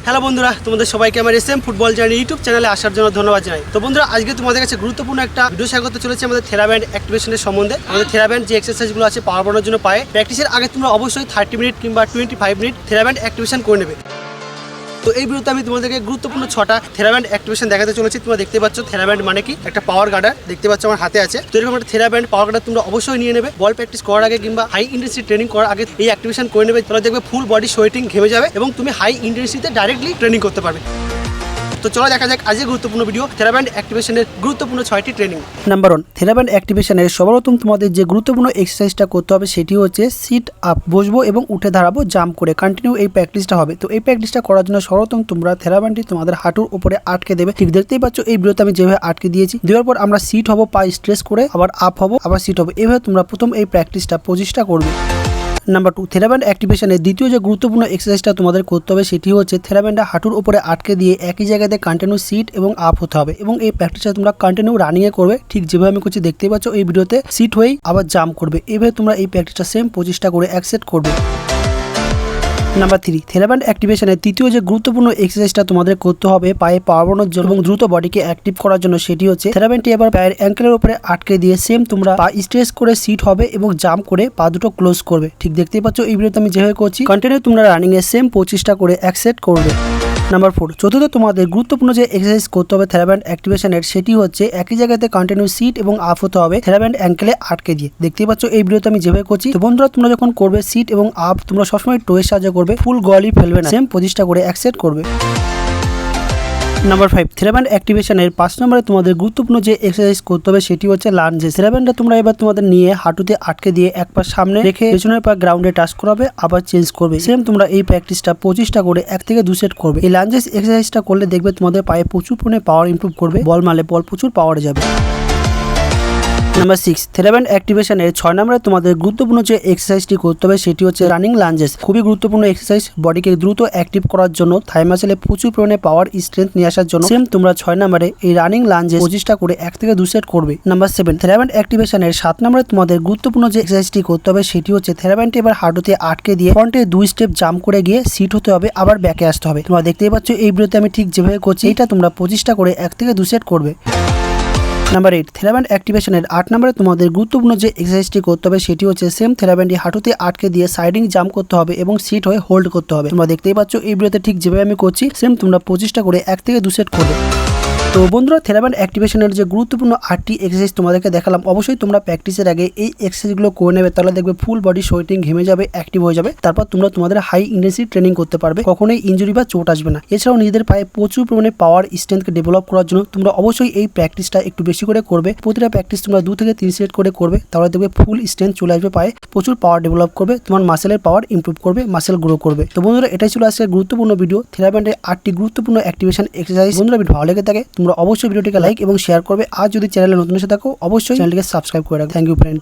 Hello বন্ধুরা, তোমাদের সবাইকে আমার এসএম ফুটবল জার্নি ইউটিউব চ্যানেলে আসার জন্য ধন্যবাদ জানাই। তো বন্ধুরা, আজকে তোমাদের কাছে গুরুত্বপূর্ণ একটা ভিডিও শেয়ার করতে চলেছে আমাদের থেরাব্যান্ড অ্যাক্টিভেশনের সম্বন্ধে। আমাদের থেরাব্যান্ড যে এক্সারসাইজগুলো আছে পাওয়ার বাড়ানোর জন্য পায়, প্র্যাকটিসের আগে তোমরা অবশ্যই 30 মিনিট কিংবা 25 মিনিট থেরাব্যান্ড অ্যাক্টিভেশন করে নেবে। তো এই ভিডিওতে আমি তোমাদেরকে গুরুত্বপূর্ণ 6টা থেরাব্যান্ড অ্যাক্টিভেশন দেখাতে চলেছি। তোমরা দেখতে পাচ্ছ থেরাব্যান্ড মানে কি, একটা পাওয়ার গার্ডার দেখতে পাচ্ছ আমার হাতে আছে। তো এরকম একটা থেরাব্যান্ড পাওয়ার গার্ডার তোমরা অবশ্যই নিয়ে নেবে। বল প্র্যাকটিস করার আগে কিংবা হাই ইন্টেন্সিটি ট্রেনিং করার আগে এই অ্যাক্টিভেশন করে নেবে। তোমরা দেখবে ফুল বডি সোয়েটিং ঘেমে যাবে এবং তুমি হাই ইন্টেন্সিটিতে ডাইরেক্টলি ট্রেনিং করতে পারবে। তো চলো দেখা যাক আজকে গুরুত্বপূর্ণ ভিডিও থেরাব্যান্ড অ্যাক্টিভেশনের গুরুত্বপূর্ণ 6টি ট্রেনিং। নাম্বার 1, থেরাব্যান্ড অ্যাক্টিভেশনের সর্বপ্রথম তোমাদের যে গুরুত্বপূর্ণ এক্সারসাইজটা করতে হবে সেটি হচ্ছে সিট আপ। বসবো এবং উঠে দাঁড়াবো, জাম্প করে কন্টিনিউ এই প্র্যাকটিসটা হবে। তো এই প্র্যাকটিসটা করার জন্য সর্বপ্রথম তোমরা থেরাব্যান্ডটি তোমাদের হাঁটুর উপরে আটকে দেবে। ঠিক দেখতেই পাচ্ছ এই ভিডিওতে আমি যেভাবে আটকে দিয়েছি। দেওয়ার পর আমরা সিট হবো, পা স্ট্রেস করে আবার আপ হবো, আবার সিট হবো। এইভাবে তোমরা প্রথম এই প্র্যাকটিসটা 25টা করবে। নাম্বার 2, থেরাব্যান্ড অ্যাক্টিভেশনের দ্বিতীয় যে গুরুত্বপূর্ণ এক্সারসাইজটা তোমাদের করতে হবে সেটি হচ্ছে থেরাব্যান্ডটা হাঁটুর উপরে আটকে দিয়ে একই জায়গাতে কন্টিনিউ সিট এবং আপ হতে হবে এবং এই প্র্যাকটিসটা তোমরা কন্টিনিউ রানিংয়ে করবে। ঠিক যেভাবে আমি করছি দেখতেই পাচ্ছ এই ভিডিওতে সিট হয়েই আবার জাম্প করবে। এইভাবে তোমরা এই প্র্যাকটিসটা সেম 25টা করে অ্যাকসেপ্ট করবে। নাম্বার 3, থেরাব্যান্ড অ্যাক্টিভেশনের তৃতীয় যে গুরুত্বপূর্ণ এক্সারসাইজটা তোমাদের করতে হবে পায়ে পাওয়ার বাড়ানোর জন্য এবং দ্রুত বডিকে অ্যাক্টিভ করার জন্য সেটি হচ্ছে থেরাব্যান্ডটি এবার পায়ের অ্যাঙ্কেলের উপরে আটকে দিয়ে সেম তোমরা পা স্ট্রেচ করে সিট হবে এবং জাম্প করে পা দুটো ক্লোজ করবে। ঠিক দেখতেই পাচ্ছ এই ভিডিওতে আমি যেভাবে করছি কন্টিনিউ তোমরা রানিং এ সেম 25টা করে অ্যাকসেপ্ট করবে। নাম্বার 4, চতুর্থ তোমাদের গুরুত্বপূর্ণ যে এক্সারসাইজ করতে হবে থেরাব্যান্ড অ্যাক্টিভেশনের সেটি হচ্ছে একই জায়গাতে কন্টিনিউ সিট এবং আপ হতে হবে থেরাব্যান্ড অ্যাঙ্কেলে আটকে দিয়ে। দেখতেই পাচ্ছ এই ভিডিওতে আমি যেভাবে করছি। তো বন্ধুরা, তোমরা যখন করবে সিট এবং আপ তোমরা সবসময় টোয়ের সাহায্য করবে, ফুল গলি ফেলবে না, সেম 25টা করে অ্যাকসেপ্ট করবে। নাম্বার 5, থেরাব্যান্ড অ্যাক্টিভেশনের 5 নম্বরে তোমাদের গুরুত্বপূর্ণ যে এক্সারসাইজ করতে হবে সেটি হচ্ছে লাঞ্জেস। থেরাব্যান্ডটা তোমরা এবার তোমাদের নিয়ে হাঁটুতে আটকে দিয়ে এক পা সামনে রেখে পেছনের পা গ্রাউন্ডে টাচ করাবে, আবার চেঞ্জ করবে। সেম তোমরা এই প্র্যাকটিসটা 25টা করে 1 থেকে 2 সেট করবে। এই লাঞ্জেস এক্সারসাইজটা করলে দেখবে তোমাদের পায়ে প্রচুর পরিমাণে পাওয়ার ইমপ্রুভ করবে, বল মারলে বল প্রচুর পাওয়ারে যাবে। নাম্বার 6, থেরাব্যান্ড অ্যাক্টিভেশনের 6 নম্বরে তোমাদের গুরুত্বপূর্ণ যে এক্সারসাইজটি করতে হবে সেটি হচ্ছে রানিং লাঞ্জেস। খুবই গুরুত্বপূর্ণ এক্সারসাইজ, বডিকে দ্রুত অ্যাক্টিভ করার জন্য, থাই মাসেলে প্রচুর পরিমাণে পাওয়ার স্ট্রেংথ নিয়ে আসার জন্য সেম তোমরা 6 নম্বরে এই রানিং লাঞ্জেস 25টা করে 1 থেকে 2 সেট করবে। নাম্বার 7, থেরাব্যান্ড অ্যাক্টিভেশনের 7 নম্বরে তোমাদের গুরুত্বপূর্ণ যে এক্সারসাইজটি করতে হবে সেটি হচ্ছে থেরাব্যান্ডটি এবার হাঁটুতে আটকে দিয়ে ফ্রন্টে 2 স্টেপ জাম্প করে গিয়ে সিট হতে হবে, আবার ব্যাকে আসতে হবে। তোমরা দেখতেই পাচ্ছ এই ভিডিওতে আমি ঠিক যেভাবে করছি এটা তোমরা 25টা করে 1 থেকে 2 সেট করবে। নাম্বার 8, থেরাব্যান্ড অ্যাক্টিভেশনের 8 নম্বরে তোমাদের গুরুত্বপূর্ণ যে এক্সারসাইজটি করতে হবে সেটি হচ্ছে সেম থেরাব্যান্ডটি হাঁটুতে আটকে দিয়ে সাইডিং জাম্প করতে হবে এবং সিট হয়ে হোল্ড করতে হবে। তোমরা দেখতেই পাচ্ছ এই ভিডিওতে ঠিক যেভাবে আমি করছি সেম তোমরা 25টা করে 1 থেকে 2 সেট করবে। তো বন্ধুরা, থেরাব্যান্ড অ্যাক্টিভেশনের যে গুরুত্বপূর্ণ 8টি এক্সারসাইজ তোমাদেরকে দেখালাম, অবশ্যই তোমরা প্র্যাকটিসের আগে এই এক্সারসাইজগুলো করে নেবে, তাহলে দেখবে ফুল বডি সোয়েটিং ঘেমে যাবে, অ্যাক্টিভ হয়ে যাবে। তারপর তোমরা তোমাদের হাই ইন্টেন্সিটি ট্রেনিং করতে পারবে, কখনোই ইনজুরি বা চোট আসবে না। এছাড়াও নিজেদের পায়ে প্রচুর পরিমাণে পাওয়ার স্ট্রেংথকে ডেভেলপ করার জন্য তোমরা অবশ্যই এই প্র্যাকটিসটা একটু বেশি করে করবে। প্রতিটা প্র্যাকটিস তোমরা 2 থেকে 3 সেট করে করবে, তাহলে দেখবে ফুল স্ট্রেংথ চলে আসবে, পায়ে প্রচুর পাওয়ার ডেভেলপ করবে, তোমার মাসেলের পাওয়ার ইমপ্রুভ করবে, মাসেল গ্রো করবে। তো বন্ধুরা, এটাই ছিল আজকের গুরুত্বপূর্ণ ভিডিও, থেরাব্যান্ডের 8টি গুরুত্বপূর্ণ অ্যাক্টিভেশন এক্সারসাইজ। বন্ধুরা, ভিডিও ভালো লেগে থাকে তোমরা অবশ্যই ভিডিওটিকে লাইক এবং শেয়ার করবে। আর যদি চ্যানেলে নতুন এসে থাকো অবশ্যই চ্যানেলটিকে সাবস্ক্রাইব করে রাখবে। Thank you friend.